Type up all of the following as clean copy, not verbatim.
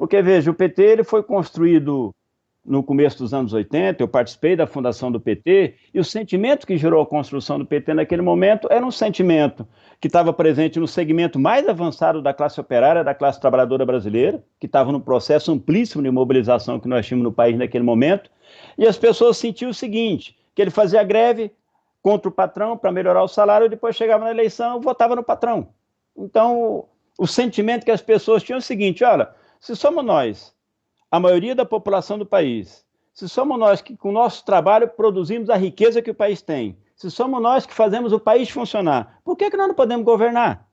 Porque, veja, o PT ele foi construído no começo dos anos 80, eu participei da fundação do PT, e o sentimento que gerou a construção do PT naquele momento era um sentimento que estava presente no segmento mais avançado da classe operária, da classe trabalhadora brasileira, que estava no processo amplíssimo de mobilização que nós tínhamos no país naquele momento, e as pessoas sentiam o seguinte, que ele fazia greve contra o patrão para melhorar o salário, e depois chegava na eleição e votava no patrão. Então, o sentimento que as pessoas tinham é o seguinte, olha, se somos nós, a maioria da população do país, se somos nós que com o nosso trabalho produzimos a riqueza que o país tem, se somos nós que fazemos o país funcionar, por que nós não podemos governar?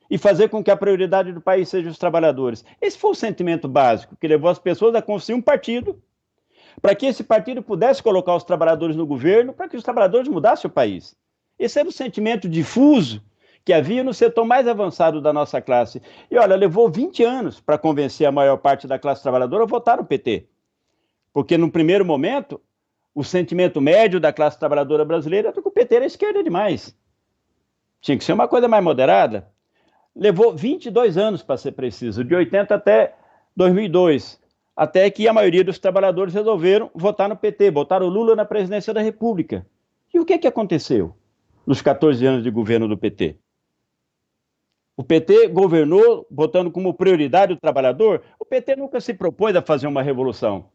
E fazer com que a prioridade do país seja os trabalhadores. Esse foi o sentimento básico que levou as pessoas a construir um partido, para que esse partido pudesse colocar os trabalhadores no governo, para que os trabalhadores mudassem o país. Esse era o sentimento difuso que havia no setor mais avançado da nossa classe. E olha, levou 20 anos para convencer a maior parte da classe trabalhadora a votar no PT. Porque no primeiro momento, o sentimento médio da classe trabalhadora brasileira era que o PT era esquerda demais. Tinha que ser uma coisa mais moderada. Levou 22 anos, para ser preciso, de 80 até 2002, até que a maioria dos trabalhadores resolveram votar no PT, botaram o Lula na presidência da República. E o que aconteceu nos 14 anos de governo do PT? O PT governou botando como prioridade o trabalhador. O PT nunca se propôs a fazer uma revolução,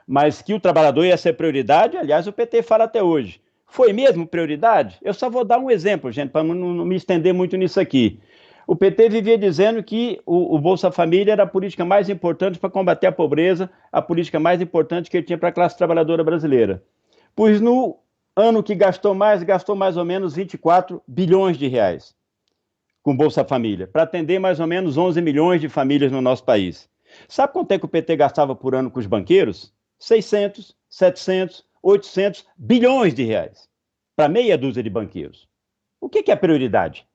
mas que o trabalhador ia ser prioridade, aliás, o PT fala até hoje. Foi mesmo prioridade? Eu só vou dar um exemplo, gente, para não me estender muito nisso aqui. O PT vivia dizendo que o Bolsa Família era a política mais importante para combater a pobreza, a política mais importante que ele tinha para a classe trabalhadora brasileira. Pois no ano que gastou mais ou menos 24 bilhões de reais com Bolsa Família, para atender mais ou menos 11 milhões de famílias no nosso país. Sabe quanto é que o PT gastava por ano com os banqueiros? 600, 700, 800 bilhões de reais para meia dúzia de banqueiros. O que é a prioridade?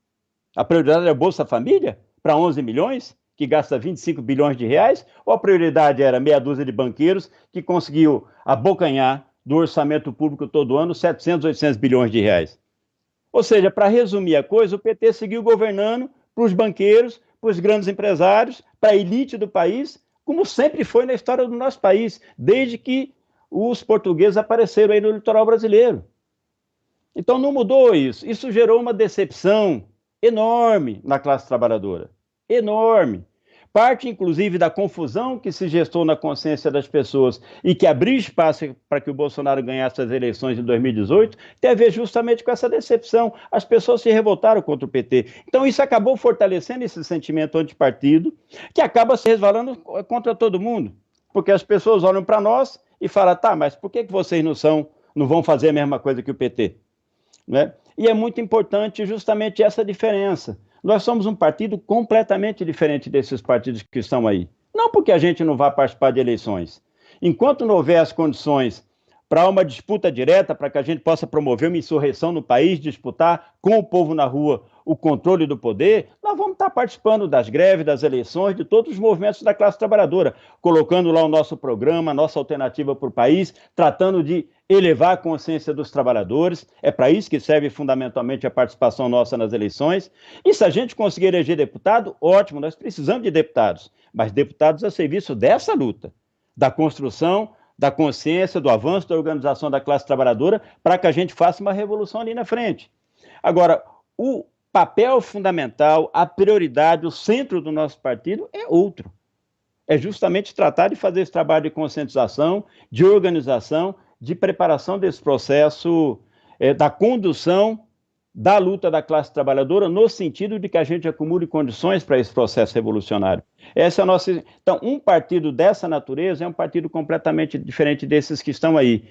A prioridade é a Bolsa Família para 11 milhões, que gasta 25 bilhões de reais? Ou a prioridade era meia dúzia de banqueiros que conseguiu abocanhar do orçamento público todo ano 700, 800 bilhões de reais? Ou seja, para resumir a coisa, o PT seguiu governando para os banqueiros, para os grandes empresários, para a elite do país, como sempre foi na história do nosso país, desde que os portugueses apareceram aí no litoral brasileiro. Então não mudou isso. Isso gerou uma decepção enorme na classe trabalhadora. Enorme. Parte, inclusive, da confusão que se gestou na consciência das pessoas e que abriu espaço para que o Bolsonaro ganhasse as eleições de 2018, tem a ver justamente com essa decepção. As pessoas se revoltaram contra o PT. Então, isso acabou fortalecendo esse sentimento antipartido, que acaba se resvalando contra todo mundo. Porque as pessoas olham para nós e falam, tá, mas por que vocês não vão fazer a mesma coisa que o PT? Né? E é muito importante justamente essa diferença. Nós somos um partido completamente diferente desses partidos que estão aí. Não porque a gente não vá participar de eleições. Enquanto não houver as condições para uma disputa direta, para que a gente possa promover uma insurreição no país, disputar com o povo na rua o controle do poder, nós vamos estar participando das greves, das eleições, de todos os movimentos da classe trabalhadora, colocando lá o nosso programa, a nossa alternativa para o país, tratando de elevar a consciência dos trabalhadores. É para isso que serve fundamentalmente a participação nossa nas eleições. E se a gente conseguir eleger deputado, ótimo, nós precisamos de deputados, mas deputados a serviço dessa luta, da construção da consciência, do avanço da organização da classe trabalhadora, para que a gente faça uma revolução ali na frente. Agora, o papel fundamental, a prioridade, o centro do nosso partido é outro. É justamente tratar de fazer esse trabalho de conscientização, de organização, de preparação desse processo, da condução da luta da classe trabalhadora, no sentido de que a gente acumule condições para esse processo revolucionário. Essa é a nossa... Então, um partido dessa natureza é um partido completamente diferente desses que estão aí.